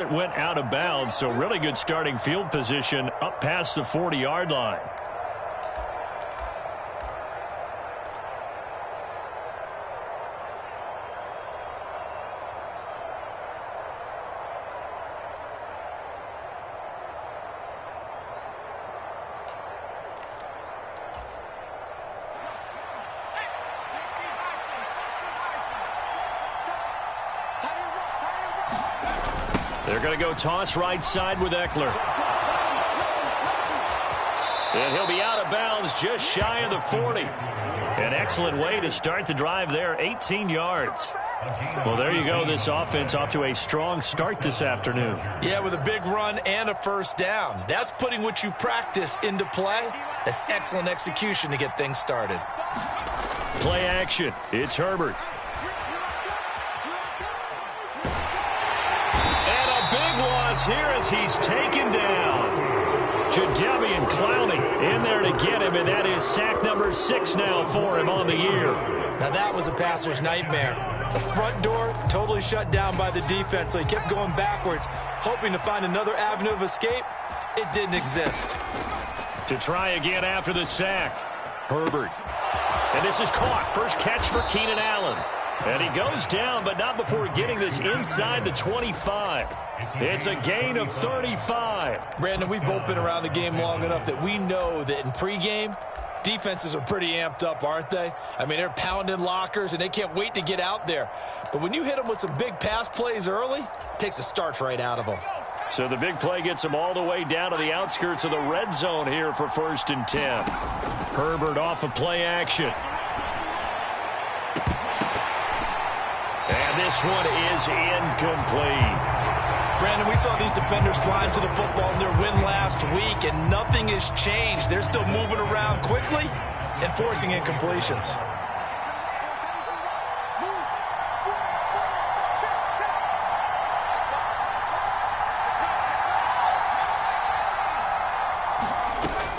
It went out of bounds, so really good starting field position up past the 40-yard line. They're going to go toss right side with Eckler. And he'll be out of bounds just shy of the 40. An excellent way to start the drive there, 18 yards. Well, there you go. This offense off to a strong start this afternoon. Yeah, with a big run and a first down. That's putting what you practice into play. That's excellent execution to get things started. Play action. It's Herbert. Here as he's taken down. Jadeveon Clowney in there to get him, and that is sack number 6 now for him on the year. Now that was a passer's nightmare. The front door totally shut down by the defense, so he kept going backwards, hoping to find another avenue of escape. It didn't exist. To try again after the sack, Herbert. And this is caught. First catch for Keenan Allen. And he goes down, but not before getting this inside the 25. It's a gain of 35. Brandon, we've both been around the game long enough that we know that in pregame, defenses are pretty amped up, aren't they? I mean, they're pounding lockers, and they can't wait to get out there. But when you hit them with some big pass plays early, it takes the starch right out of them. So the big play gets them all the way down to the outskirts of the red zone here for 1st and 10. Herbert off of play action. And this one is incomplete. Brandon, we saw these defenders flying to the football in their win last week, and nothing has changed. They're still moving around quickly and forcing incompletions.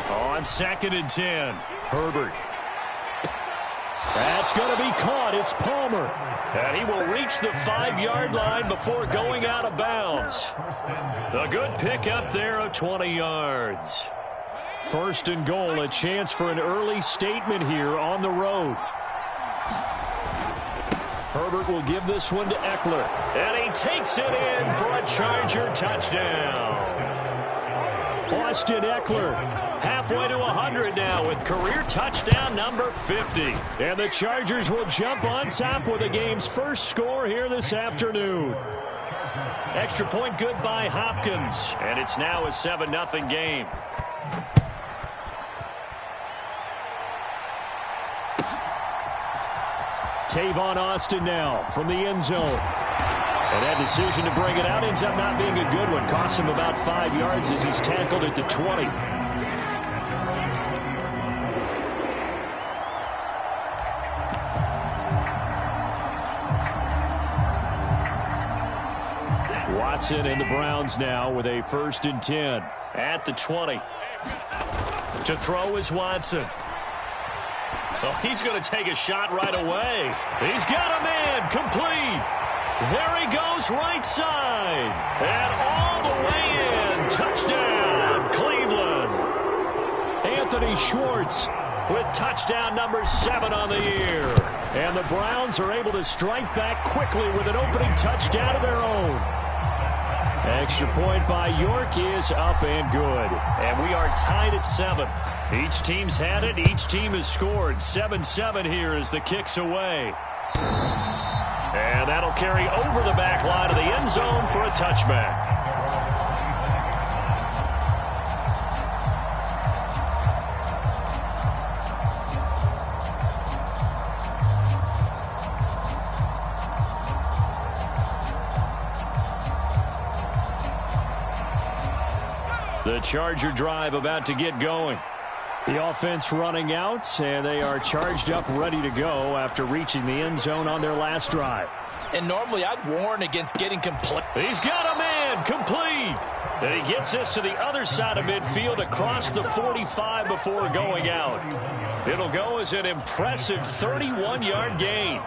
On 2nd and 10, Herbert. That's going to be caught. It's Palmer. And he will reach the 5-yard line before going out of bounds. A good pickup there of 20 yards. 1st and goal, a chance for an early statement here on the road. Herbert will give this one to Eckler. And he takes it in for a Charger touchdown. Austin Eckler halfway to 100 now with career touchdown number 50. And the Chargers will jump on top with the game's first score here this afternoon. Extra point good by Hopkins. And it's now a 7-0 game. Tavon Austin now from the end zone. And that decision to bring it out ends up not being a good one. Costs him about 5 yards as he's tackled at the 20. Watson and the Browns now with a 1st and 10 at the 20. To throw is Watson. Oh, he's going to take a shot right away. He's got a man complete. There he goes right side. And all the way in. Touchdown, Cleveland. Anthony Schwartz with touchdown number 7 on the year. And the Browns are able to strike back quickly with an opening touchdown of their own. Extra point by York is up and good. And we are tied at 7. Each team's had it. Each team has scored. 7-7 here as the kick's away. And that'll carry over the back line of the end zone for a touchback. The Charger drive about to get going. The offense running out, and they are charged up, ready to go after reaching the end zone on their last drive. And normally I'd warn against getting complete. He's got a man complete. And he gets this to the other side of midfield across the 45 before going out. It'll go as an impressive 31-yard gain.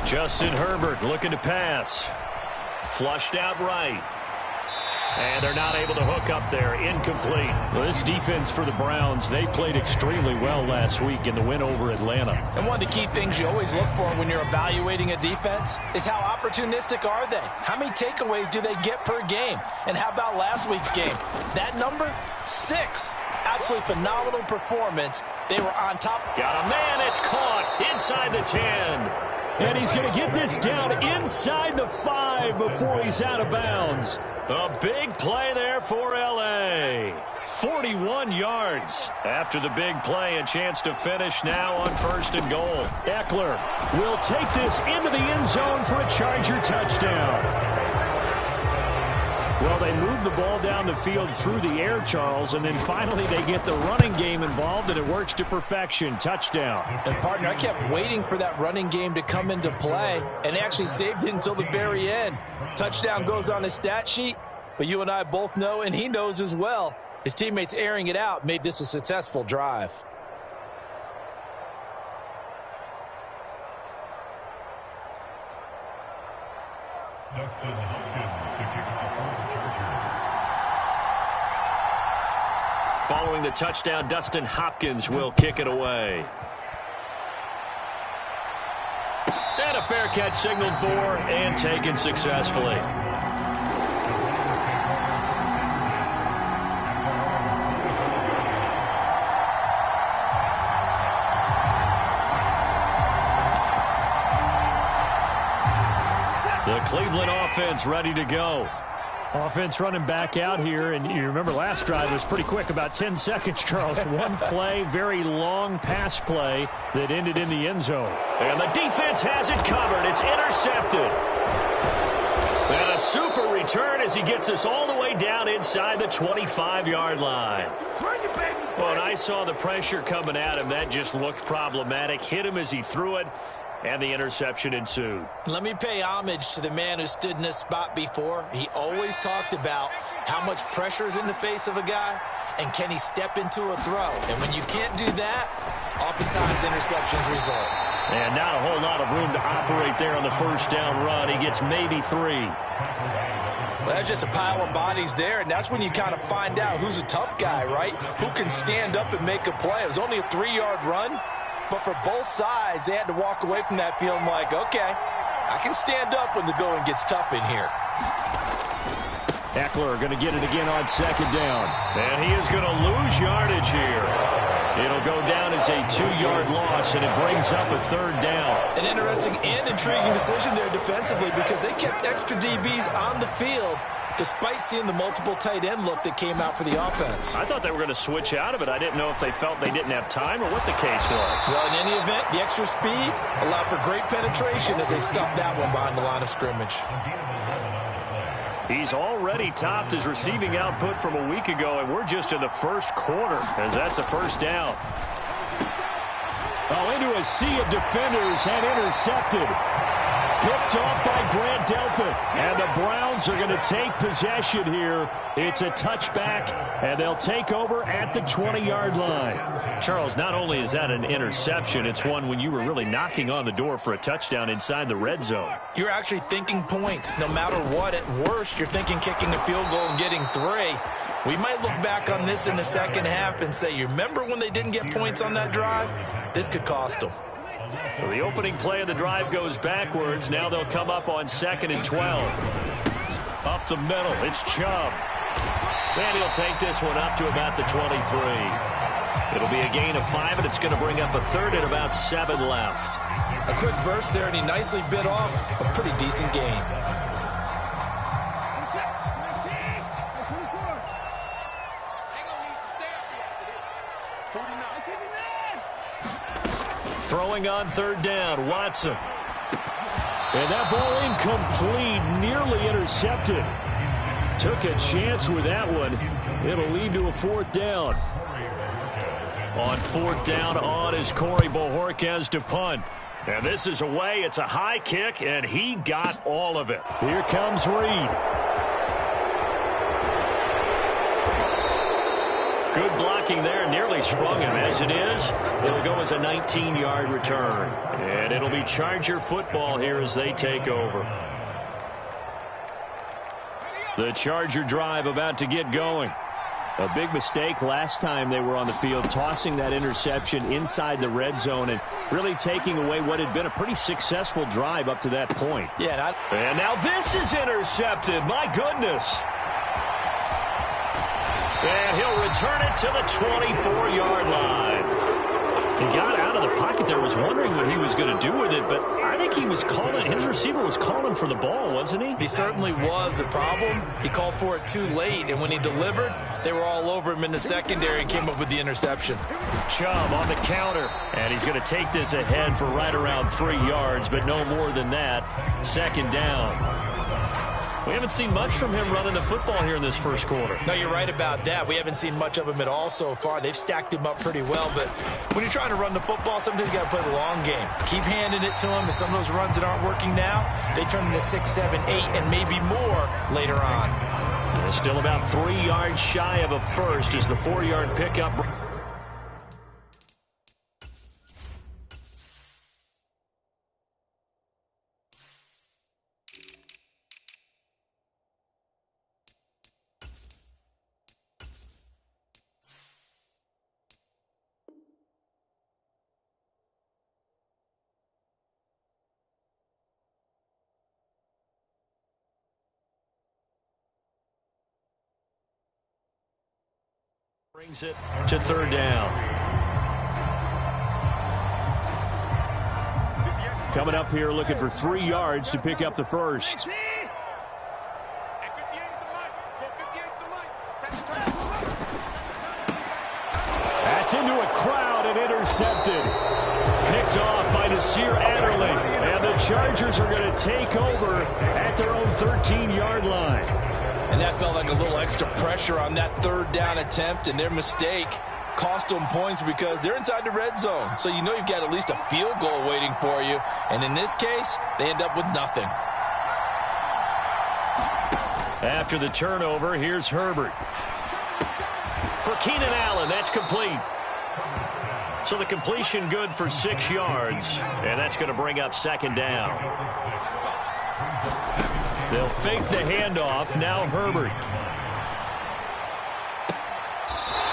Justin Herbert looking to pass. Flushed out right. And they're not able to hook up there. Incomplete. Well, this defense for the Browns, they played extremely well last week in the win over Atlanta. And one of the key things you always look for when you're evaluating a defense is how opportunistic are they? How many takeaways do they get per game? And how about last week's game? That number, 6. Absolutely phenomenal performance. They were on top. Got a man. It's caught inside the 10. And he's going to get this down inside the 5 before he's out of bounds. A big play there for L.A. 41 yards. After the big play, a chance to finish now on 1st and goal. Eckler will take this into the end zone for a Charger touchdown. Well, they move the ball down the field through the air, Charles, and then finally they get the running game involved, and it works to perfection. Touchdown. And, partner, I kept waiting for that running game to come into play, and they actually saved it until the very end. Touchdown goes on his stat sheet, but you and I both know, and he knows as well, his teammates airing it out made this a successful drive. Dustin Hopkins to kick off for the Chargers. Following the touchdown, Dustin Hopkins will kick it away. And a fair catch signaled for and taken successfully. The Cleveland offense ready to go. Offense running back out here, and you remember last drive was pretty quick, about 10 seconds, Charles. One play, very long pass play that ended in the end zone. And the defense has it covered. It's intercepted. And a super return as he gets us all the way down inside the 25-yard line. When I saw the pressure coming at him, that just looked problematic. Hit him as he threw it, and the interception ensued. Let me pay homage to the man who stood in this spot before. He always talked about how much pressure is in the face of a guy, and can he step into a throw. And when you can't do that, oftentimes interceptions result. And not a whole lot of room to operate there on the first down run. He gets maybe 3. Well, that's just a pile of bodies there, and that's when you kind of find out who's a tough guy, right? Who can stand up and make a play. It was only a 3-yard run, but for both sides, they had to walk away from that feeling like, okay, I can stand up when the going gets tough in here. Eckler going to get it again on 2nd down. And he is going to lose yardage here. It'll go down as a 2-yard loss, and it brings up a 3rd down. An interesting and intriguing decision there defensively because they kept extra DBs on the field despite seeing the multiple tight end look that came out for the offense. I thought they were going to switch out of it. I didn't know if they felt they didn't have time or what the case was. Well, in any event, the extra speed allowed for great penetration as they stuffed that one behind the line of scrimmage. He's already topped his receiving output from a week ago, and we're just in the first quarter as that's a 1st down. Oh, into a sea of defenders and intercepted. Picked off by Grant Delpit. And the Browns are going to take possession here. It's a touchback, and they'll take over at the 20-yard line. Charles, not only is that an interception, it's one when you were really knocking on the door for a touchdown inside the red zone. You're actually thinking points. No matter what, at worst, you're thinking kicking a field goal and getting 3. We might look back on this in the second half and say, you remember when they didn't get points on that drive? This could cost them. So the opening play of the drive goes backwards. Now they'll come up on 2nd and 12. Up the middle, it's Chubb. And he'll take this one up to about the 23. It'll be a gain of 5, and it's going to bring up a 3rd and about 7 left. A quick burst there, and he nicely bit off a pretty decent gain. Throwing on 3rd down, Watson. And that ball incomplete, nearly intercepted. Took a chance with that one. It'll lead to a 4th down. On 4th down, on is Corey Bojorquez to punt. And this is away. It's a high kick, and he got all of it. Here comes Reed. Good block blocking there. Nearly sprung him. As it is, it'll go as a 19-yard return. And it'll be Charger football here as they take over. The Charger drive about to get going. A big mistake last time they were on the field, tossing that interception inside the red zone and really taking away what had been a pretty successful drive up to that point. Yeah, and now this is intercepted. My goodness. And he'll return it to the 24-yard line. He got out of the pocket there, was wondering what he was going to do with it, but I think he was calling, his receiver was calling for the ball, wasn't he? He certainly was. The problem, he called for it too late, and when he delivered, they were all over him in the secondary and came up with the interception. Chubb on the counter, and he's going to take this ahead for right around 3 yards, but no more than that. Second down. We haven't seen much from him running the football here in this first quarter. No, you're right about that. We haven't seen much of him at all so far. They've stacked him up pretty well, but when you're trying to run the football, sometimes you got to play the long game. Keep handing it to him, and some of those runs that aren't working now, they turn into 6, 7, 8, and maybe more later on. Still about 3 yards shy of a first as the 4-yard pickup. Brings it to third down. Coming up here looking for 3 yards to pick up the first. That's into a crowd and intercepted. Picked off by Nasir Adderley. And the Chargers are going to take over at their own 13-yard line. And that felt like a little extra pressure on that third down attempt, and their mistake cost them points because they're inside the red zone. So you know you've got at least a field goal waiting for you. And in this case, they end up with nothing. After the turnover, here's Herbert. For Keenan Allen, that's complete. So the completion good for 6 yards, and that's going to bring up second down. They'll fake the handoff. Now Herbert.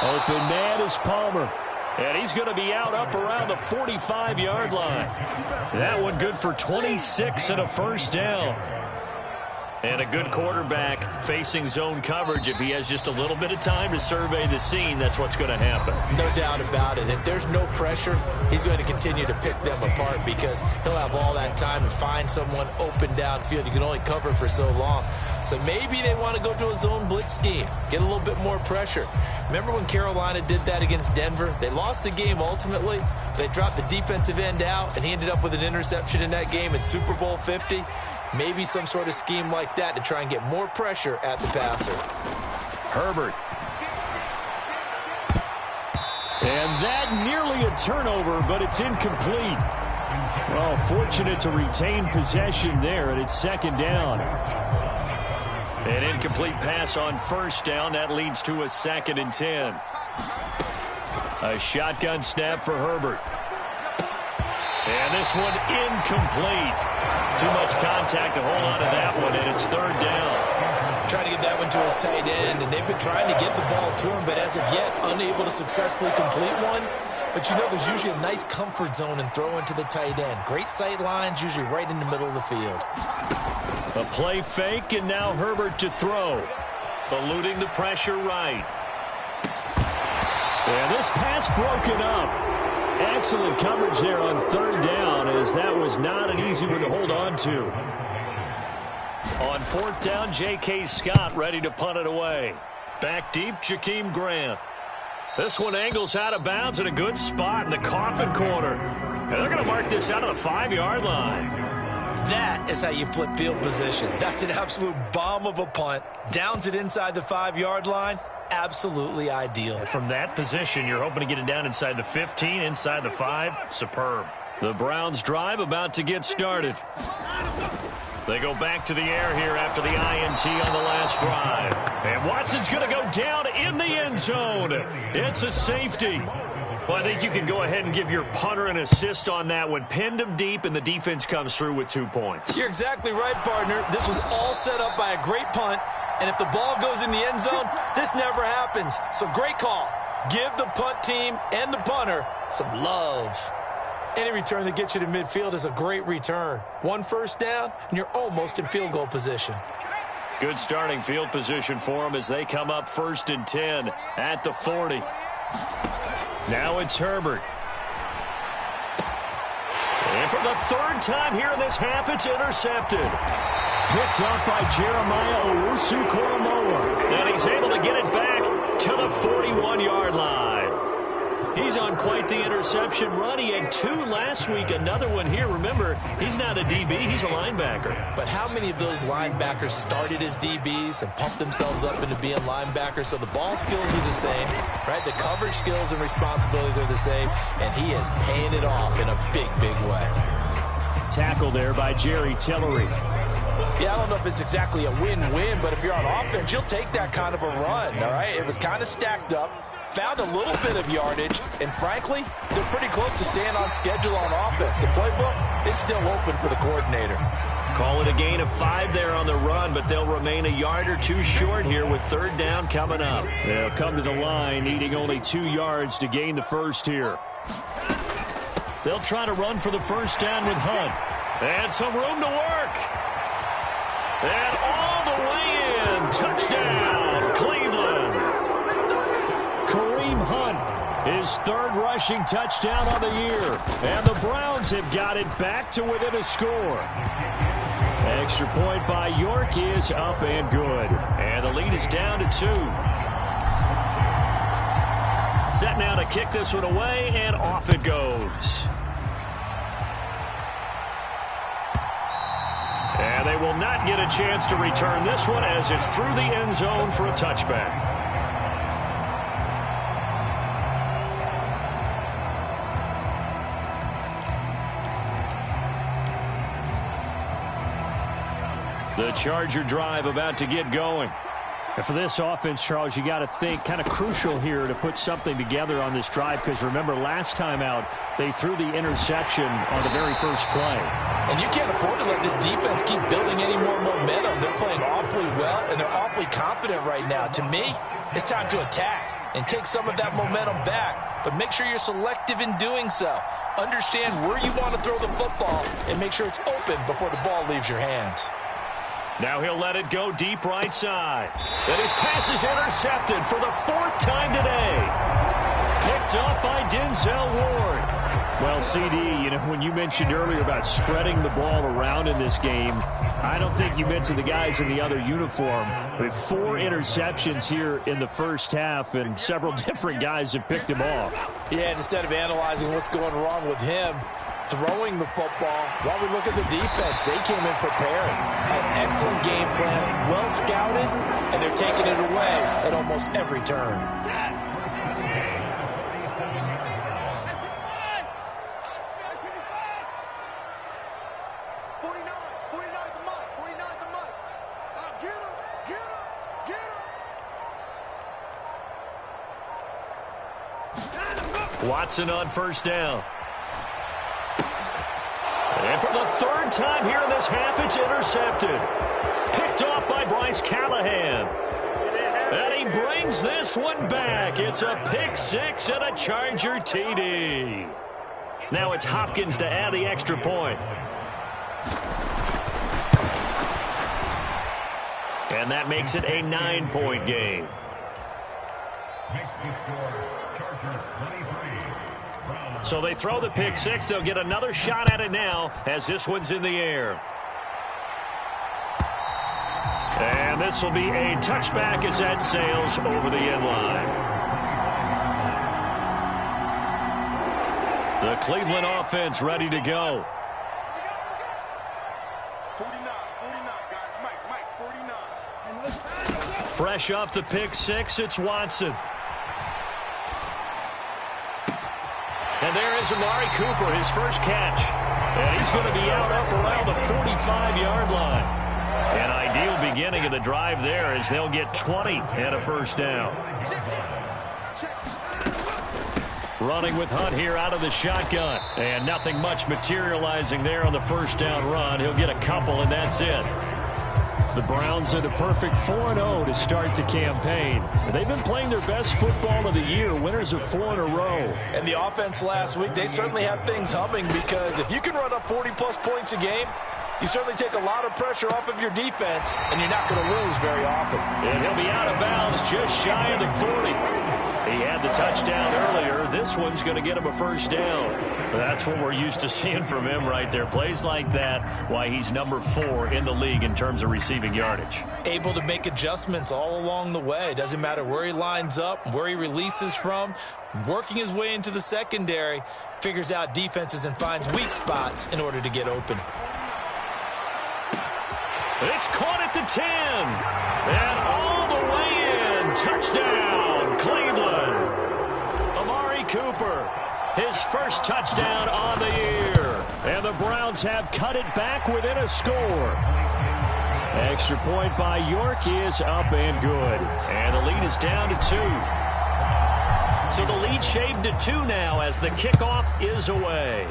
Open man is Palmer. And he's going to be out up around the 45-yard line. That one good for 26 and a first down. And a good quarterback facing zone coverage. If he has just a little bit of time to survey the scene, that's what's going to happen. No doubt about it. If there's no pressure, he's going to continue to pick them apart because he'll have all that time to find someone open downfield. You can only cover for so long. So maybe they want to go to a zone blitz scheme, get a little bit more pressure. Remember when Carolina did that against Denver? They lost the game ultimately. They dropped the defensive end out, and he ended up with an interception in that game in Super Bowl 50. Maybe some sort of scheme like that to try and get more pressure at the passer. Herbert. And that nearly a turnover, but it's incomplete. Well, fortunate to retain possession there, and it's second down. An incomplete pass on first down. That leads to a 2nd and 10. A shotgun snap for Herbert. And this one incomplete. Too much contact to hold on to that one, and it's third down. Trying to get that one to his tight end, and they've been trying to get the ball to him, but as of yet, unable to successfully complete one. But you know there's usually a nice comfort zone in throwing to the tight end. Great sight lines, usually right in the middle of the field. A play fake, and now Herbert to throw. Eluding the pressure right. And this pass broken up. Excellent coverage there on third down, as that was not an easy one to hold on to. On fourth down, J.K. Scott ready to punt it away. Back deep, Jakeem Grant. This one angles out of bounds in a good spot in the coffin corner. And they're going to mark this out of the 5-yard line. That is how you flip field position. That's an absolute bomb of a punt. Downs it inside the 5-yard line. Absolutely ideal. From that position, you're hoping to get it down inside the 15, inside the 5. Superb. The Browns drive about to get started. They go back to the air here after the INT on the last drive. And Watson's going to go down in the end zone. It's a safety. Well, I think you can go ahead and give your punter an assist on that one. Pinned him deep, and the defense comes through with 2 points. You're exactly right, partner. This was all set up by a great punt. And if the ball goes in the end zone, this never happens. So great call. Give the punt team and the punter some love. Any return that gets you to midfield is a great return. 1 first down, and you're almost in field goal position. Good starting field position for them as they come up 1st and 10 at the 40. Now it's Herbert. And for the 3rd time here in this half, it's intercepted. Picked up by Jeremiah Owusu-Koramoah. And he's able to get it back to the 41-yard line. He's on quite the interception run. He had 2 last week, another one here. Remember, he's not a DB, he's a linebacker. But how many of those linebackers started as DBs and pumped themselves up into being linebackers? So the ball skills are the same, right? The coverage skills and responsibilities are the same, and he is paying it off in a big, big way. Tackle there by Jerry Tillery. Yeah, I don't know if it's exactly a win-win, but if you're on offense, you'll take that kind of a run, all right? It was kind of stacked up, found a little bit of yardage, and frankly, they're pretty close to staying on schedule on offense. The playbook is still open for the coordinator. Call it a gain of 5 there on the run, but they'll remain a yard or 2 short here with 3rd down coming up. They'll come to the line, needing only 2 yards to gain the first here. They'll try to run for the first down with Hunt. And some room to work. And all the way in. Touchdown, Cleveland. Kareem Hunt, his 3rd rushing touchdown of the year. And the Browns have got it back to within a score. Extra point by York is up and good. And the lead is down to 2. Set now to kick this one away, and off it goes. And they will not get a chance to return this one as it's through the end zone for a touchback. The Charger drive about to get going. And for this offense, Charles, you got to think kind of crucial here to put something together on this drive, because remember last time out they threw the interception on the very first play. And you can't afford to let this defense keep building any more momentum. They're playing awfully well, and they're awfully confident right now. To me, it's time to attack and take some of that momentum back, but make sure you're selective in doing so. Understand where you want to throw the football and make sure it's open before the ball leaves your hands. Now he'll let it go deep right side. And his pass is intercepted for the 4th time today. Picked up by Denzel Ward. Well, CD, you know, when you mentioned earlier about spreading the ball around in this game, I don't think you mentioned the guys in the other uniform. With 4 interceptions here in the first half, and several different guys have picked him off. Yeah, and instead of analyzing what's going wrong with him, throwing the football, while we look at the defense, they came in preparing. An excellent game plan, well scouted, and they're taking it away at almost every turn. Watson on first down. And for the 3rd time here in this half, it's intercepted. Picked off by Bryce Callahan. And he brings this one back. It's a pick 6 and a Charger TD. Now it's Hopkins to add the extra point. And that makes it a 9-point game. Makes the score Chargers 23. So they throw the pick 6. They'll get another shot at it now as this one's in the air. And this will be a touchback as that sails over the end line. The Cleveland offense ready to go. 49, guys. Mike, 49. Fresh off the pick 6, it's Watson. And there is Amari Cooper, his first catch. And he's going to be out up around the 45-yard line. An ideal beginning of the drive there as they'll get 20 and a first down. Running with Hunt here out of the shotgun. And nothing much materializing there on the first down run. He'll get a couple, and that's it. The Browns are the perfect 4-0 to start the campaign. They've been playing their best football of the year, winners of 4 in a row. And the offense last week, they certainly have things humming, because if you can run up 40-plus points a game, you certainly take a lot of pressure off of your defense, and you're not going to lose very often. And he'll be out of bounds just shy of the 40. He had the touchdown earlier. This one's going to get him a first down. That's what we're used to seeing from him right there. Plays like that, why he's number 4 in the league in terms of receiving yardage. Able to make adjustments all along the way. Doesn't matter where he lines up, where he releases from. Working his way into the secondary, figures out defenses and finds weak spots in order to get open. It's caught at the 10. And all the way in. Touchdown, Cleveland. Amari Cooper, his first touchdown on the year. And the Browns have cut it back within a score. Extra point by York is up and good. And the lead is down to 2. So the lead shaved to 2 now as the kickoff is away.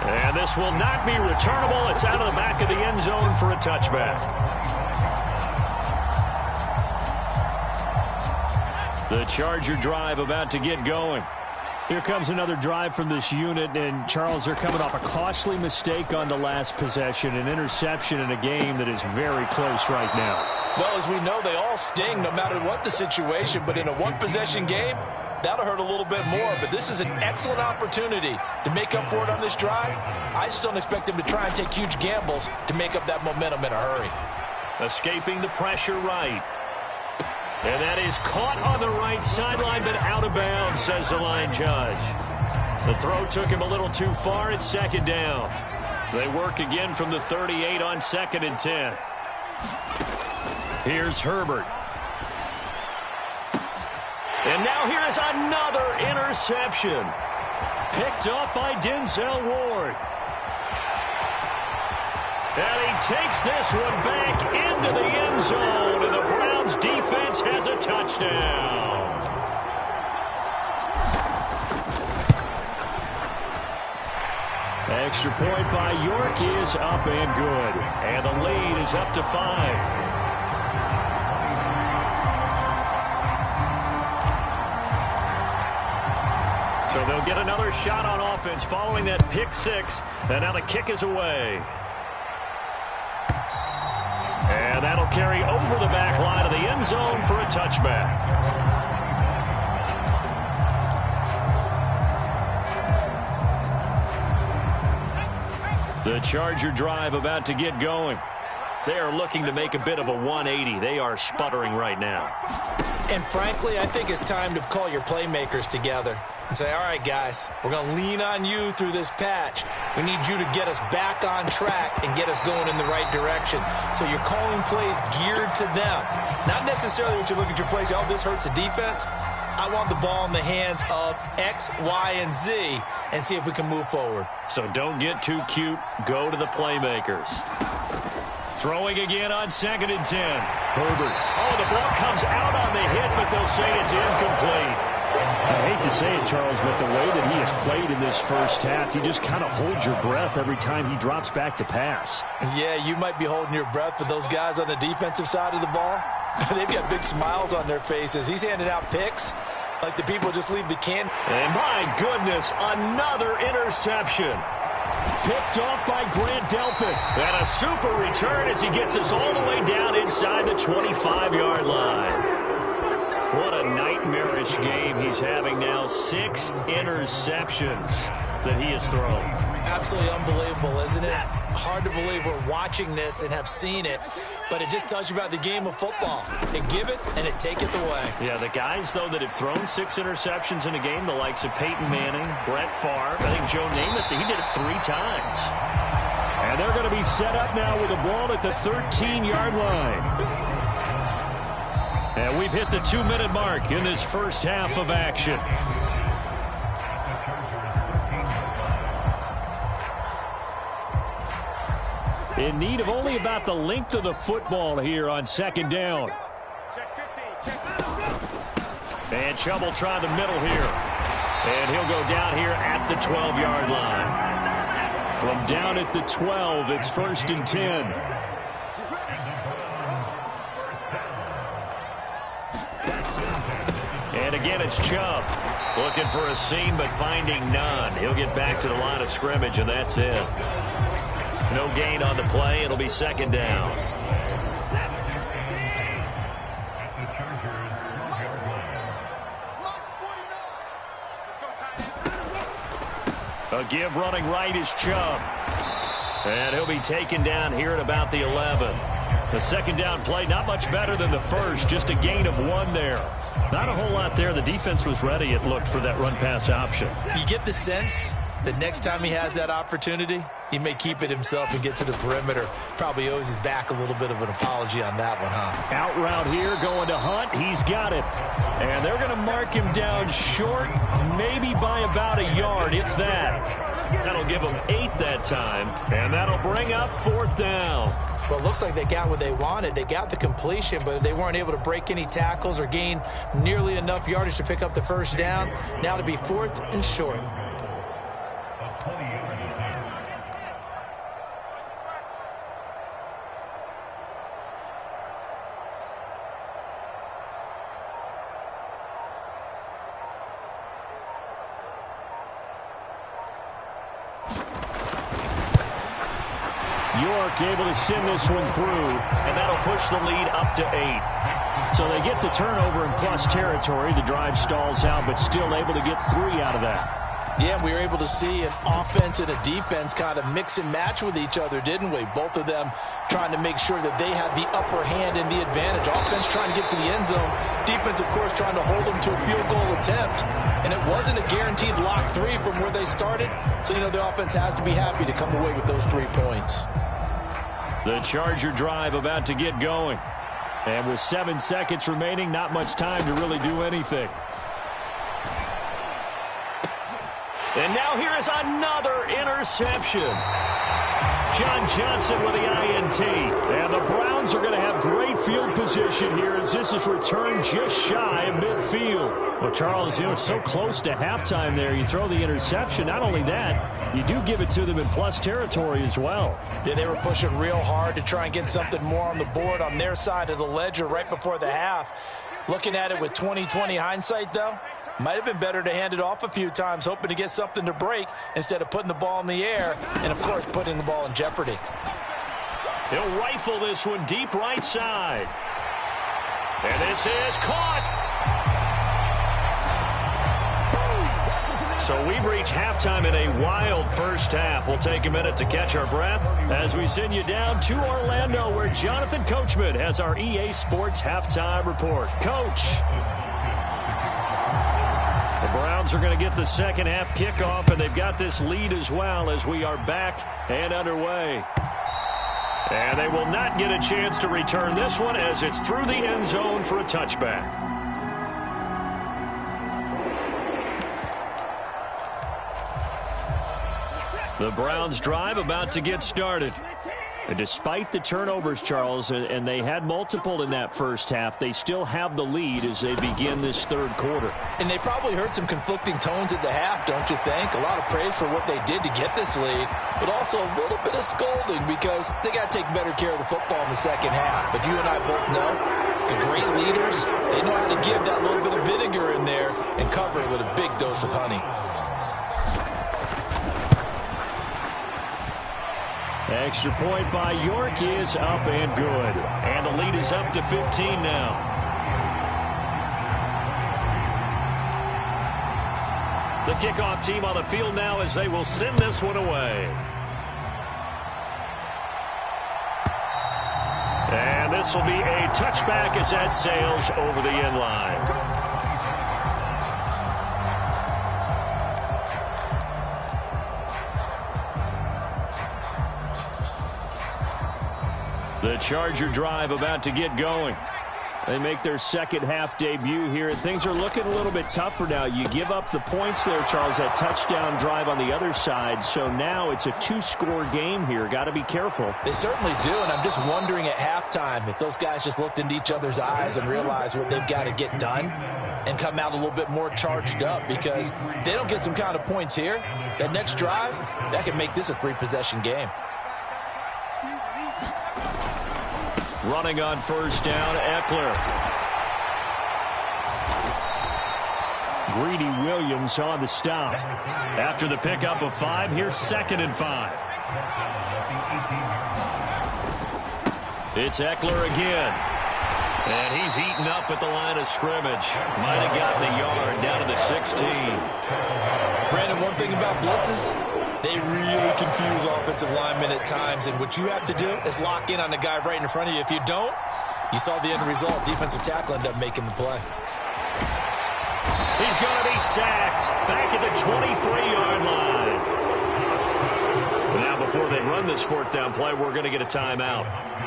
And this will not be returnable. It's out of the back of the end zone for a touchback. The Charger drive about to get going. Here comes another drive from this unit, and Charles, they're coming off a costly mistake on the last possession, an interception in a game that is very close right now. Well, as we know, they all sting no matter what the situation, but in a one-possession game, that'll hurt a little bit more. But this is an excellent opportunity to make up for it on this drive. I just don't expect them to try and take huge gambles to make up that momentum in a hurry. Escaping the pressure right. And that is caught on the right sideline, but out of bounds, says the line judge. The throw took him a little too far. It's second down. They work again from the 38 on 2nd and 10. Here's Herbert. And now here is another interception. Picked up by Denzel Ward. And he takes this one back into the end zone, and the Browns defense has a touchdown. Extra point by York is up and good. And the lead is up to 5. So they'll get another shot on offense following that pick 6. And now the kick is away. And that'll carry over the back line of the end zone for a touchback. The Charger drive about to get going. They are looking to make a bit of a 180. They are sputtering right now. And frankly, I think it's time to call your playmakers together and say, all right, guys, we're going to lean on you through this patch. We need you to get us back on track and get us going in the right direction. So you're calling plays geared to them. Not necessarily when you look at your plays, oh, this hurts the defense. I want the ball in the hands of X, Y, and Z and see if we can move forward. So don't get too cute. Go to the playmakers. Throwing again on 2nd and 10. Herbert. Oh, the ball comes out on the hit, but they'll say it's incomplete. I hate to say it, Charles, but the way that he has played in this first half, you just kind of hold your breath every time he drops back to pass. Yeah, you might be holding your breath, but those guys on the defensive side of the ball, they've got big smiles on their faces. He's handing out picks like the people just leave the can. And my goodness, another interception. Picked off by Grant Delpit. And a super return as he gets us all the way down inside the 25-yard line. What a nightmarish game he's having now. 6 interceptions that he has thrown. Absolutely unbelievable, isn't it? Hard to believe we're watching this and have seen it, but it just tells you about the game of football. It giveth and it taketh away. Yeah, the guys, though, that have thrown 6 interceptions in a game, the likes of Peyton Manning, Brett Favre, I think Joe Namath, he did it 3 times. And they're going to be set up now with a ball at the 13-yard line. And we've hit the 2-minute mark in this first half of action. in need of only about the length of the football here on second down. Check 15. Check. And trouble trying the middle here. And he'll go down here at the 12-yard line. From down at the 12, it's 1st and 10. And again, it's Chubb. Looking for a seam, but finding none. He'll get back to the line of scrimmage, and that's it. No gain on the play. It'll be second down. A give running right is Chubb. And he'll be taken down here at about the 11. The second down play, not much better than the first. Just a gain of 1 there. Not a whole lot there. The defense was ready, it looked, for that run-pass option. You get the sense that next time he has that opportunity, he may keep it himself and get to the perimeter. Probably owes his back a little bit of an apology on that one, huh? Out route here, going to Hunt. He's got it. And they're going to mark him down short, maybe by about a yard, if that. That'll give them 8 that time, and that'll bring up 4th down. Well, it looks like they got what they wanted. They got the completion, but they weren't able to break any tackles or gain nearly enough yardage to pick up the first down. Now to be 4th and short. York able to send this one through, and that'll push the lead up to 8. So they get the turnover in plus territory. The drive stalls out, but still able to get 3 out of that. Yeah, we were able to see an offense and a defense kind of mix and match with each other, didn't we? Both of them trying to make sure that they had the upper hand and the advantage. Offense trying to get to the end zone. Defense, of course, trying to hold them to a field goal attempt. And it wasn't a guaranteed lock 3 from where they started. So, you know, the offense has to be happy to come away with those 3 points. The Charger drive about to get going. And with 7 seconds remaining, not much time to really do anything. And now here is another interception. John Johnson with the INT. And the Browns are going to have great field position here as this is returned just shy of midfield. Well, Charles, you know, it's so close to halftime there. You throw the interception. Not only that, you do give it to them in plus territory as well. Yeah, they were pushing real hard to try and get something more on the board on their side of the ledger right before the half. Looking at it with 20/20 hindsight, though, might have been better to hand it off a few times, hoping to get something to break instead of putting the ball in the air and, of course, putting the ball in jeopardy. He'll rifle this one deep right side. And this is caught. So we've reached halftime in a wild first half. We'll take a minute to catch our breath as we send you down to Orlando, where Jonathan Coachman has our EA Sports halftime report. Coach. The Browns are going to get the second half kickoff, and they've got this lead as well as we are back and underway. And they will not get a chance to return this one as it's through the end zone for a touchback. The Browns drive about to get started. And despite the turnovers, Charles, and they had multiple in that first half, they still have the lead as they begin this third quarter. And they probably heard some conflicting tones at the half, don't you think? A lot of praise for what they did to get this lead, but also a little bit of scolding because they got to take better care of the football in the second half. But you and I both know the great leaders, they know how to give that little bit of vinegar in there and cover it with a big dose of honey. Extra point by York is up and good. And the lead is up to 15 now. The kickoff team on the field now as they will send this one away. And this will be a touchback as that sails over the end line. The Charger drive about to get going. They make their second half debut here, and things are looking a little bit tougher now. You give up the points there, Charles, that touchdown drive on the other side. So now it's a two-score game here. Got to be careful. They certainly do, and I'm just wondering at halftime if those guys just looked into each other's eyes and realized what they've got to get done and come out a little bit more charged up, because if they don't get some kind of points here, that next drive, that can make this a three-possession game. Running on first down, Eckler. Greedy Williams on the stop. After the pickup of 5, here's 2nd and 5. It's Eckler again. And he's eaten up at the line of scrimmage. Might have gotten a yard down to the 16. Brandon, one thing about blitzes, they really confuse offensive linemen at times, and what you have to do is lock in on the guy right in front of you. If you don't, you saw the end result. Defensive tackle ended up making the play. He's going to be sacked back at the 23-yard line. Now, before they run this 4th down play, we're going to get a timeout.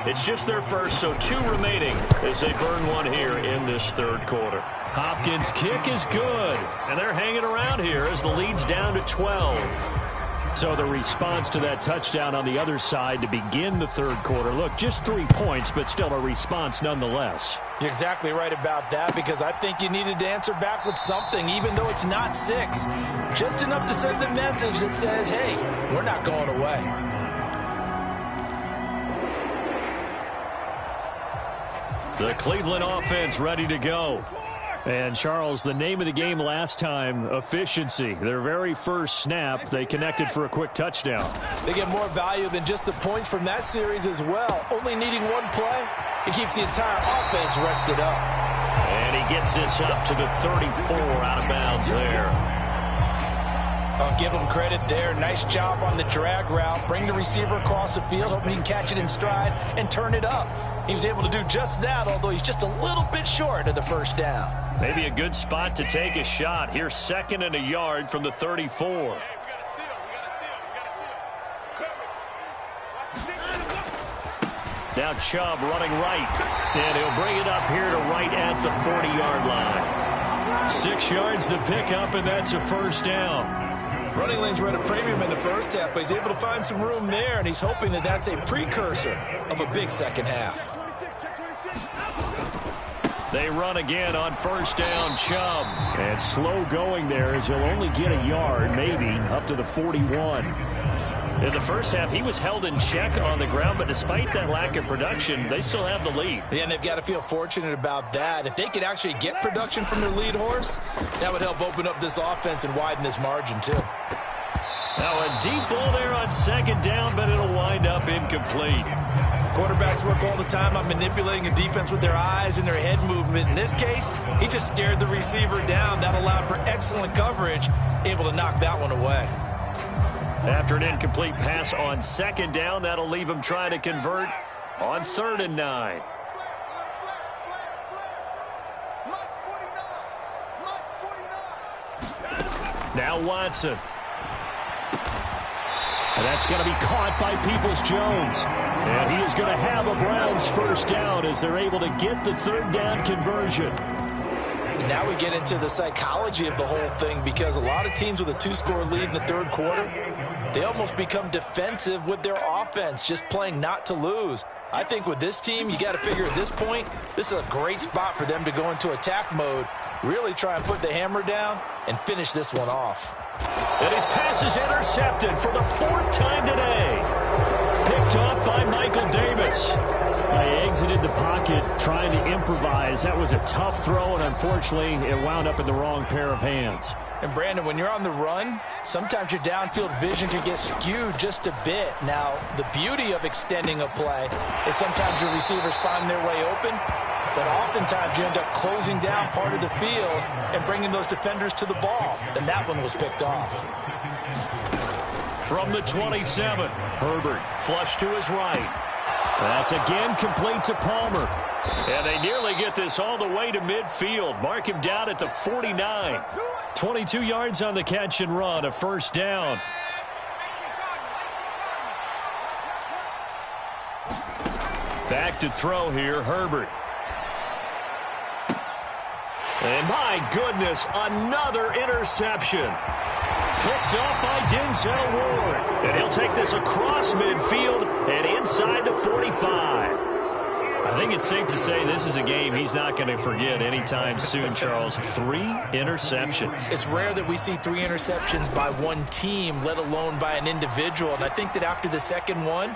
It's just their first, so 2 remaining as they burn one here in this 3rd quarter. Hopkins' kick is good, and they're hanging around here as the lead's down to 12. So the response to that touchdown on the other side to begin the 3rd quarter. Look, just 3 points, but still a response nonetheless. You're exactly right about that, because I think you needed to answer back with something, even though it's not 6. Just enough to send the message that says, hey, we're not going away. The Cleveland offense ready to go. And, Charles, the name of the game last time, efficiency. Their very first snap, they connected for a quick touchdown. They get more value than just the points from that series as well. Only needing one play, it keeps the entire offense rested up. And he gets this up to the 34 out of bounds there. I'll give him credit there. Nice job on the drag route. Bring the receiver across the field, hoping he can catch it in stride and turn it up. He was able to do just that, although he's just a little bit short of the first down. Maybe a good spot to take a shot. Here's 2nd and a yard from the 34. Now Chubb running right. And he'll bring it up here to right at the 40-yard line. 6 yards to pick up, and that's a first down. Running lanes were at a premium in the first half, but he's able to find some room there, and he's hoping that that's a precursor of a big second half. They run again on first down, Chubb. And slow going there as he'll only get a yard, maybe, up to the 41. In the first half, he was held in check on the ground, but despite that lack of production, they still have the lead. Yeah, and they've got to feel fortunate about that. If they could actually get production from their lead horse, that would help open up this offense and widen this margin, too. Now a deep ball there on 2nd down, but it'll wind up incomplete. Quarterbacks work all the time on manipulating a defense with their eyes and their head movement. In this case, he just stared the receiver down. That allowed for excellent coverage, able to knock that one away. After an incomplete pass on 2nd down, that'll leave him trying to convert on 3rd and 9. Now Watson. And that's going to be caught by Peoples-Jones. And he is going to have a Browns first down as they're able to get the 3rd down conversion. And now we get into the psychology of the whole thing, because a lot of teams with a 2-score lead in the 3rd quarter, they almost become defensive with their offense, just playing not to lose. I think with this team, you got to figure at this point, this is a great spot for them to go into attack mode, really try and put the hammer down and finish this one off. And his pass is intercepted for the 4th time today. Picked off by Michael Davis. They exited the pocket trying to improvise. That was a tough throw, and unfortunately, it wound up in the wrong pair of hands. And, Brandon, when you're on the run, sometimes your downfield vision can get skewed just a bit. Now, the beauty of extending a play is sometimes your receivers find their way open, but oftentimes you end up closing down part of the field and bringing those defenders to the ball. And that one was picked off. From the 27, Herbert flush to his right. That's again complete to Palmer. And they nearly get this all the way to midfield. Mark him down at the 49. 22 yards on the catch and run, a first down. Back to throw here, Herbert. And my goodness, another interception. Picked off by Denzel Ward. And he'll take this across midfield and inside the 45. I think it's safe to say this is a game he's not going to forget anytime soon, Charles. 3 interceptions. It's rare that we see 3 interceptions by one team, let alone by an individual. And I think that after the second one,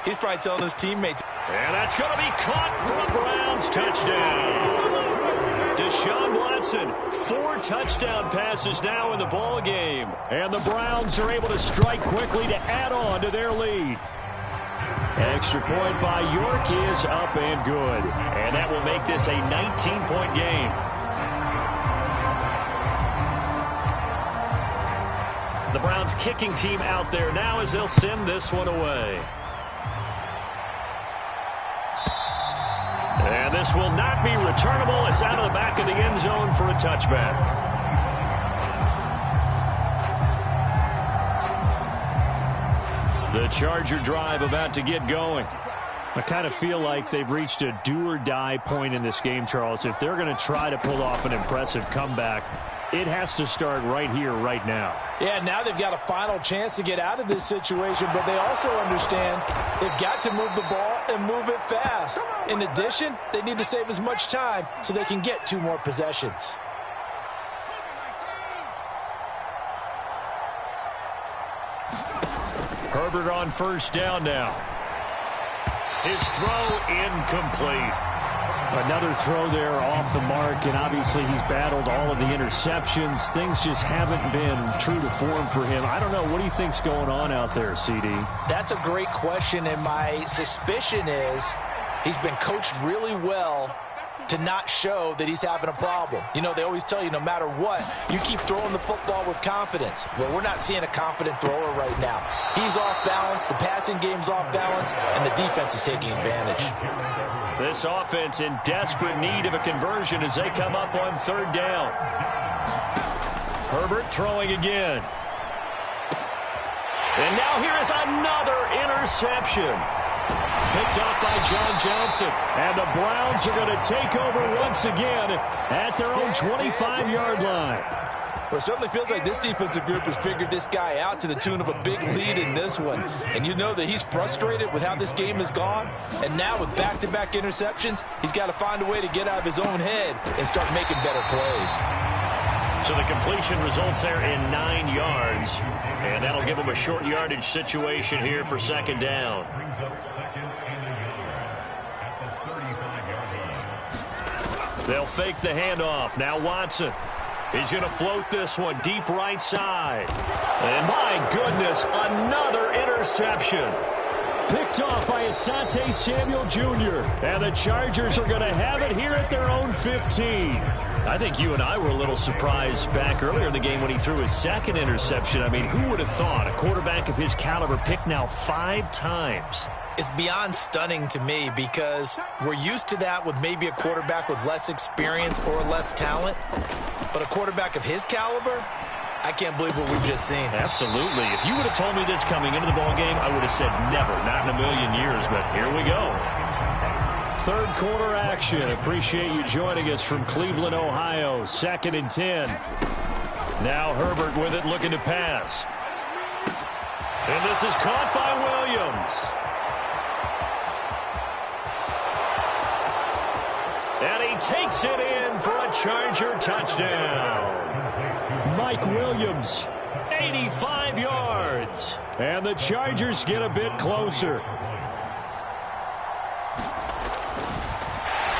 he's probably telling his teammates. And that's going to be caught for a Browns touchdown. Deshaun Watson, 4 touchdown passes now in the ball game. And the Browns are able to strike quickly to add on to their lead. Extra point by York is up and good. And that will make this a 19-point game. The Browns kicking team out there now as they'll send this one away. And this will not be returnable. It's out of the back of the end zone for a touchback. The Charger drive about to get going. I kind of feel like they've reached a do-or-die point in this game, Charles. If they're going to try to pull off an impressive comeback, it has to start right here, right now. Yeah, now they've got a final chance to get out of this situation, but they also understand they've got to move the ball and move it fast. In addition, they need to save as much time so they can get 2 more possessions. Herbert on first down now. His throw incomplete. Another throw there off the mark, and obviously he's battled all of the interceptions. Things just haven't been true to form for him. I don't know. What do you think's going on out there, CD? That's a great question, and my suspicion is he's been coached really well to not show that he's having a problem. You know, they always tell you no matter what, you keep throwing the football with confidence. Well, we're not seeing a confident thrower right now. He's off balance, the passing game's off balance, and the defense is taking advantage. This offense in desperate need of a conversion as they come up on 3rd down. Herbert throwing again. And now here is another interception. Picked off by John Johnson. And the Browns are going to take over once again at their own 25-yard line. Well, it certainly feels like this defensive group has figured this guy out to the tune of a big lead in this one. And you know that he's frustrated with how this game has gone. And now with back-to-back interceptions, he's got to find a way to get out of his own head and start making better plays. So the completion results there in 9 yards. And that'll give him a short yardage situation here for 2nd down. Brings up 2nd and 1 at the 35-yard line. They'll fake the handoff. Now Watson. He's going to float this one deep right side. And my goodness, another interception. Picked off by Asante Samuel Jr. And the Chargers are going to have it here at their own 15. I think you and I were a little surprised back earlier in the game when he threw his 2nd interception. I mean, who would have thought a quarterback of his caliber picked now 5 times? It's beyond stunning to me because we're used to that with maybe a quarterback with less experience or less talent. But a quarterback of his caliber, I can't believe what we've just seen. Absolutely. If you would have told me this coming into the ballgame, I would have said never, not in a million years. But here we go. 3rd quarter action. Appreciate you joining us from Cleveland, Ohio. 2nd and 10. Now Herbert with it, looking to pass. And this is caught by Williams. And he takes it in for a Charger touchdown. Mike Williams. 85 yards. And the Chargers get a bit closer.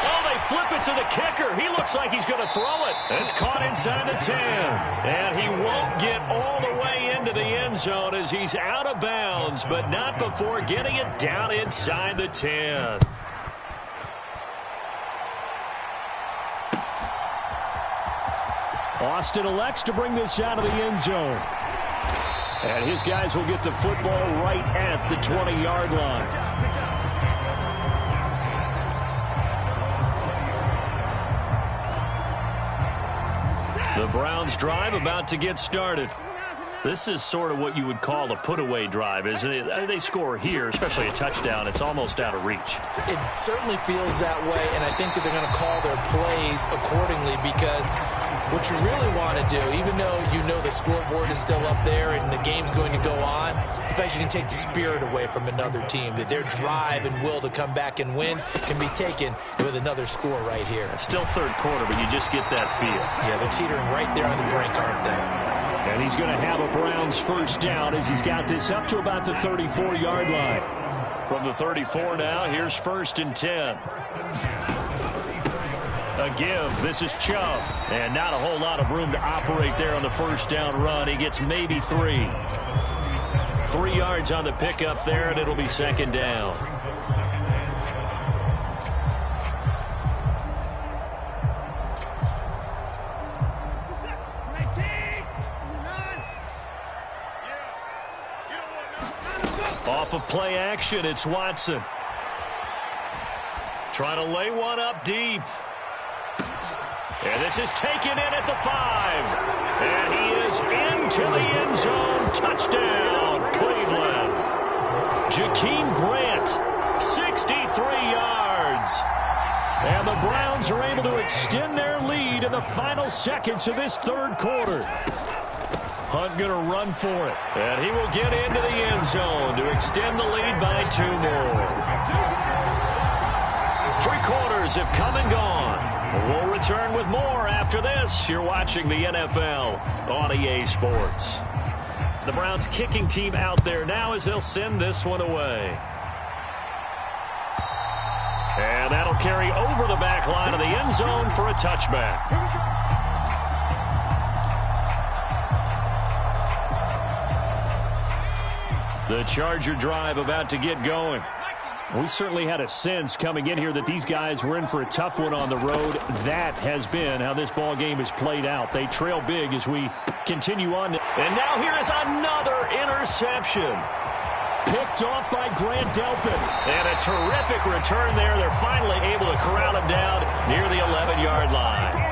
Oh, they flip it to the kicker. He looks like he's going to throw it. It's caught inside the 10. And he won't get all the way into the end zone as he's out of bounds, but not before getting it down inside the 10. Austin elects to bring this out of the end zone. And his guys will get the football right at the 20-yard line. The Browns drive about to get started. This is sort of what you would call a put-away drive, isn't it? They score here, especially a touchdown. It's almost out of reach. It certainly feels that way, and I think that they're going to call their plays accordingly, because what you really want to do, even though you know the scoreboard is still up there and the game's going to go on, in fact, you can take the spirit away from another team. That their drive and will to come back and win can be taken with another score right here. It's still third quarter, but you just get that feel. Yeah, they're teetering right there on the brink, aren't they? And he's going to have a Browns first down as he's got this up to about the 34-yard line. From the 34 now, here's 1st and 10. A give. This is Chubb. And not a whole lot of room to operate there on the first down run. He gets maybe 3. 3 yards on the pickup there, and it'll be 2nd down. Off of play action, it's Watson. Trying to lay one up deep. And this is taken in at the 5. And he is into the end zone. Touchdown, Cleveland. Jakeem Grant, 63 yards. And the Browns are able to extend their lead in the final seconds of this third quarter. Hunt going to run for it. And he will get into the end zone to extend the lead by 2 more. 3 quarters have come and gone. We'll return with more after this. You're watching the NFL on EA Sports. The Browns kicking team out there now as they'll send this one away. And that'll carry over the back line of the end zone for a touchback. The Charger drive about to get going. We certainly had a sense coming in here that these guys were in for a tough one on the road. That has been how this ball game has played out. They trail big as we continue on. And now here is another interception. Picked off by Grant Delpit. And a terrific return there. They're finally able to corral him down near the 11-yard line.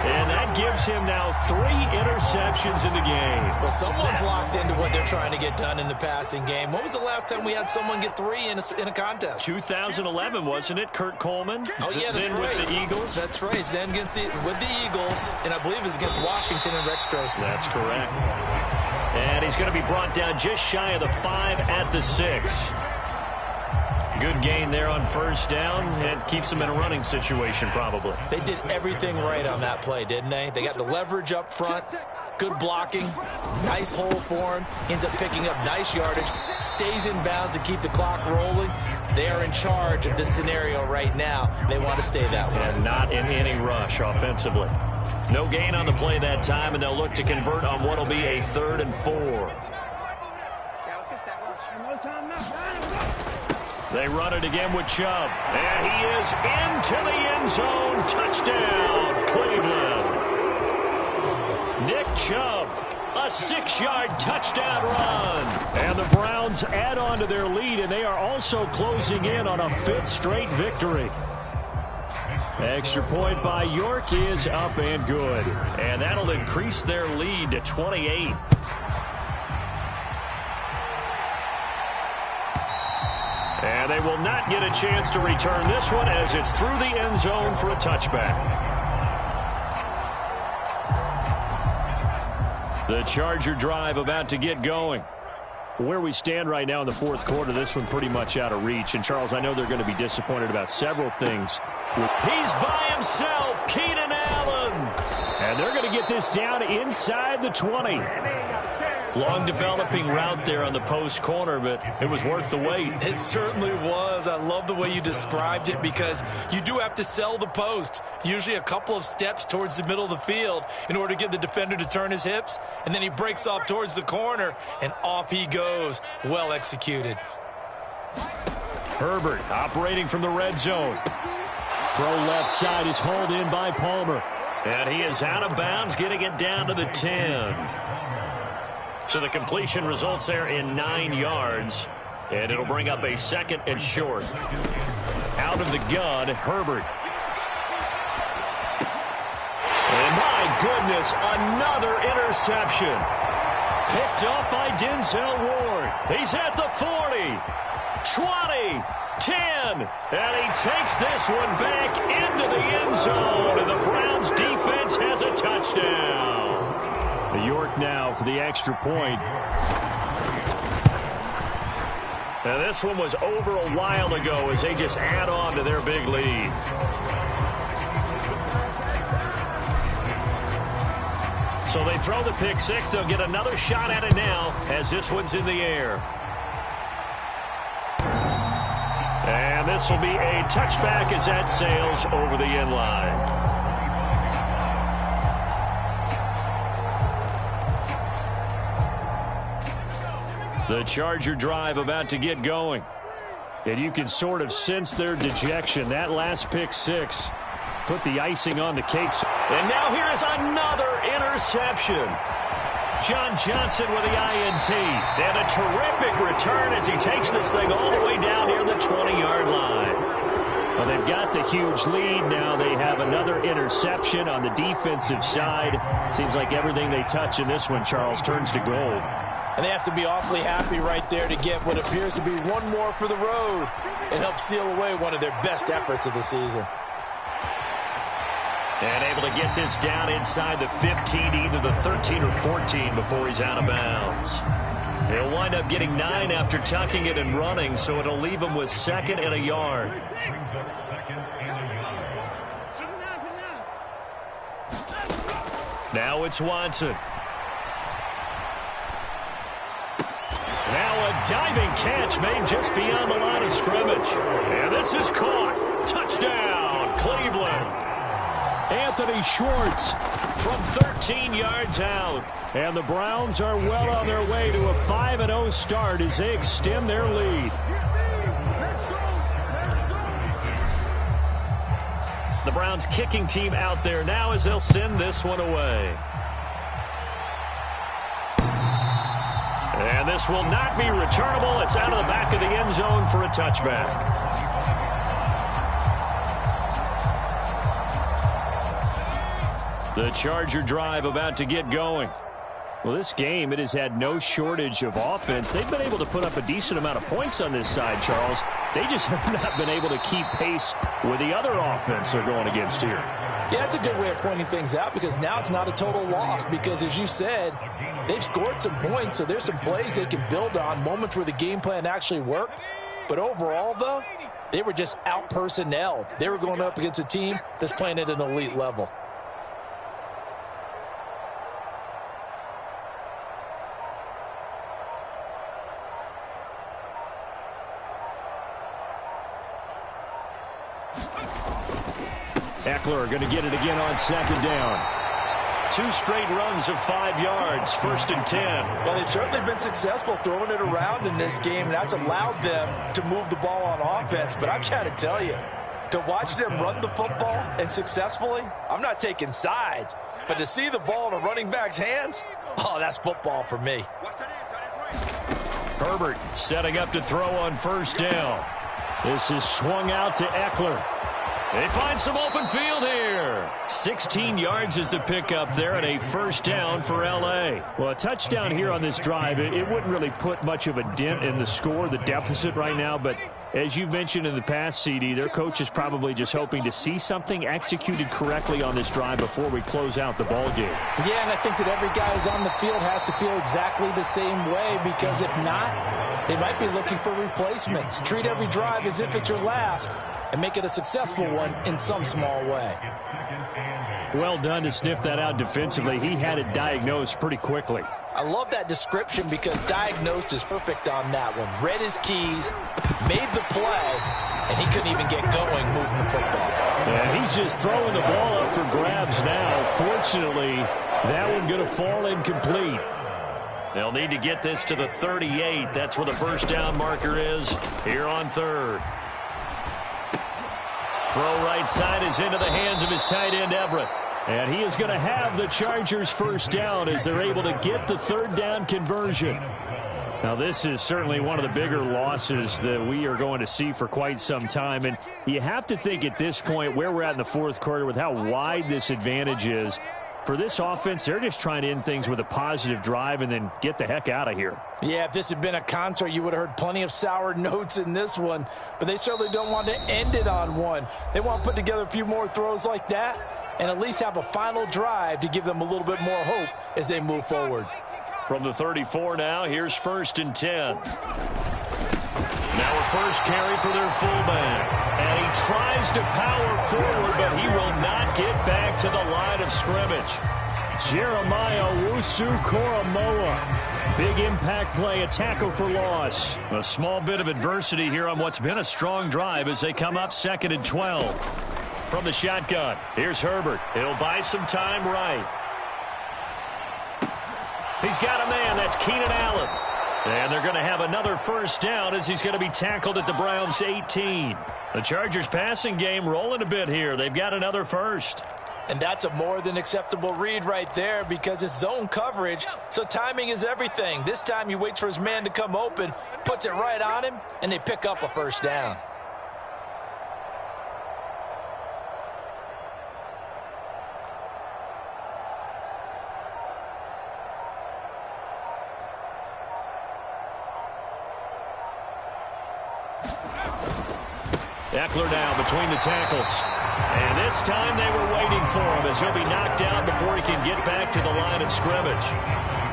And that gives him now 3 interceptions in the game. Well, someone's locked into what they're trying to get done in the passing game. When was the last time we had someone get 3 in a contest? 2011, wasn't it? Kurt Coleman? Oh, yeah, that's then right. with the Eagles? That's right. Then with the Eagles, and I believe it was against Washington and Rex Grossman. That's correct. And he's going to be brought down just shy of the 5 at the 6. Good gain there on first down. It keeps them in a running situation, probably. They did everything right on that play, didn't they? They got the leverage up front, good blocking, nice hole for him. Ends up picking up nice yardage, stays in bounds to keep the clock rolling. They are in charge of this scenario right now. They want to stay that way. And not in any rush offensively. No gain on the play that time, and they'll look to convert on what will be a 3rd and 4. They run it again with Chubb. And he is into the end zone. Touchdown, Cleveland. Nick Chubb, a 6-yard touchdown run. And the Browns add on to their lead, and they are also closing in on a 5th straight victory. Extra point by York is up and good. And that'll increase their lead to 28. And they will not get a chance to return this one as it's through the end zone for a touchback. The Charger drive about to get going. Where we stand right now in the 4th quarter, this one pretty much out of reach. And, Charles, I know they're going to be disappointed about several things. He's by himself, Keenan Allen. And they're going to get this down inside the 20. Long developing route there on the post corner, but it was worth the wait. It certainly was. I love the way you described it, because you do have to sell the post. Usually a couple of steps towards the middle of the field in order to get the defender to turn his hips. And then he breaks off towards the corner, and off he goes. Well executed. Herbert operating from the red zone. Throw left side is hauled in by Palmer. And he is out of bounds, getting it down to the 10. So the completion results there in 9 yards. And it'll bring up a 2nd and short. Out of the gun, Herbert. And my goodness, another interception. Picked off by Denzel Ward. He's at the 40, 20, 10, and he takes this one back into the end zone, and the Browns defense has a touchdown. York now for the extra point. Now this one was over a while ago as they just add on to their big lead. So they throw the pick six. They'll get another shot at it now as this one's in the air. And this will be a touchback as that sails over the end line. The Charger drive about to get going. And you can sort of sense their dejection. That last pick six put the icing on the cakes. And now here is another interception. John Johnson with the INT. And a terrific return as he takes this thing all the way down near the 20-yard line. Well, they've got the huge lead. Now they have another interception on the defensive side. Seems like everything they touch in this one, Charles, turns to gold. And they have to be awfully happy right there to get what appears to be one more for the road and help seal away one of their best efforts of the season. And able to get this down inside the 15, either the 13 or 14 before he's out of bounds. He'll wind up getting 9 after tucking it and running, so it'll leave him with 2nd and a yard. Now it's Watson. Now a diving catch made just beyond the line of scrimmage. And this is caught. Touchdown, Cleveland. Anthony Schwartz from 13 yards out. And the Browns are well on their way to a 5-0 start as they extend their lead. The Browns kicking team out there now as they'll send this one away. And this will not be returnable. It's out of the back of the end zone for a touchback. The Charger drive about to get going. Well, this game, it has had no shortage of offense. They've been able to put up a decent amount of points on this side, Charles. They just have not been able to keep pace with the other offense they're going against here. Yeah, that's a good way of pointing things out because now it's not a total loss because, as you said, they've scored some points, so there's some plays they can build on, moments where the game plan actually worked. But overall, though, they were just out-personnelled. They were going up against a team that's playing at an elite level. Eckler going to get it again on 2nd down. 2 straight runs of 5 yards, 1st and 10. Well, they've certainly been successful throwing it around in this game, and that's allowed them to move the ball on offense. But I've got to tell you, to watch them run the football and successfully, I'm not taking sides, but to see the ball in a running back's hands, oh, that's football for me. Herbert setting up to throw on 1st down. This is swung out to Eckler. They find some open field here. 16 yards is the pickup there and a 1st down for L.A. Well, a touchdown here on this drive, it wouldn't really put much of a dent in the score, the deficit right now, but as you've mentioned in the past, CD, their coach is probably just hoping to see something executed correctly on this drive before we close out the ball game. Yeah, and I think that every guy who's on the field has to feel exactly the same way because if not, they might be looking for replacements. Treat every drive as if it's your last and make it a successful one in some small way. Well done to sniff that out defensively. He had it diagnosed pretty quickly. I love that description because diagnosed is perfect on that one. Read his keys, made the play, and he couldn't even get going moving the football. Yeah, he's just throwing the ball up for grabs now. Fortunately, that one going to fall incomplete. They'll need to get this to the 38. That's where the 1st down marker is here on 3rd. Throw right side is into the hands of his tight end, Everett. And he is going to have the Chargers 1st down as they're able to get the 3rd down conversion. Now, this is certainly one of the bigger losses that we are going to see for quite some time. And you have to think at this point where we're at in the 4th quarter with how wide this advantage is, For this offense, they're just trying to end things with a positive drive and then get the heck out of here. Yeah, if this had been a concert, you would have heard plenty of sour notes in this one. But they certainly don't want to end it on one. They want to put together a few more throws like that and at least have a final drive to give them a little bit more hope as they move forward. From the 34 now, here's 1st and 10. Now a first carry for their fullback. And he tries to power forward, but he will not get back to the line of scrimmage. Jeremiah Owusu-Koramoah. Big impact play, a tackle for loss. A small bit of adversity here on what's been a strong drive as they come up 2nd and 12. From the shotgun, here's Herbert. He'll buy some time right. He's got a man. That's Keenan Allen. And they're going to have another first down as he's going to be tackled at the Browns' 18. The Chargers' passing game rolling a bit here. They've got another first. And that's a more than acceptable read right there because it's zone coverage, so timing is everything. This time he waits for his man to come open, puts it right on him, and they pick up a first down. Eckler now between the tackles. And this time they were waiting for him as he'll be knocked down before he can get back to the line of scrimmage.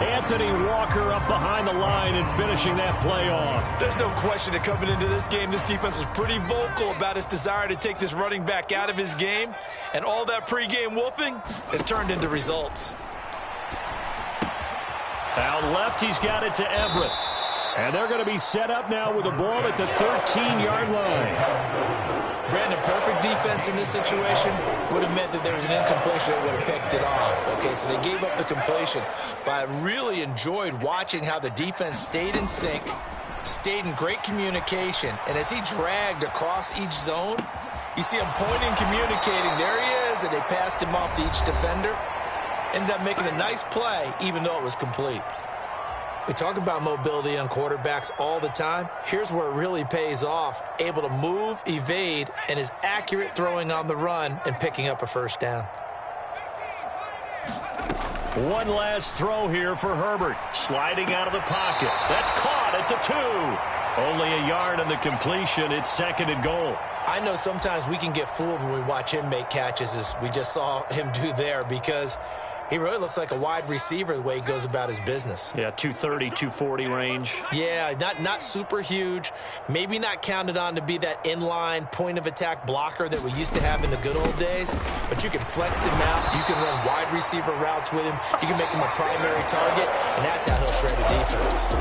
Anthony Walker up behind the line and finishing that play off. There's no question that coming into this game, this defense was pretty vocal about its desire to take this running back out of his game. And all that pregame wolfing has turned into results. Out left, he's got it to Everett. And they're going to be set up now with the ball at the 13-yard line. Brandon, perfect defense in this situation would have meant that there was an incompletion that would have picked it off. Okay, so they gave up the completion. But I really enjoyed watching how the defense stayed in sync, stayed in great communication. And as he dragged across each zone, you see him pointing, communicating. There he is, and they passed him off to each defender. Ended up making a nice play, even though it was complete. We talk about mobility on quarterbacks all the time. Here's where it really pays off. Able to move, evade, and is accurate throwing on the run and picking up a first down. One last throw here for Herbert. Sliding out of the pocket. That's caught at the 2. Only a yard on the completion. It's 2nd and goal. I know sometimes we can get fooled when we watch him make catches, as we just saw him do there, because he really looks like a wide receiver the way he goes about his business. Yeah, 230, 240 range. Yeah, not super huge. Maybe not counted on to be that inline point-of-attack blocker that we used to have in the good old days. But you can flex him out. You can run wide receiver routes with him. You can make him a primary target, and that's how he'll shred a defense.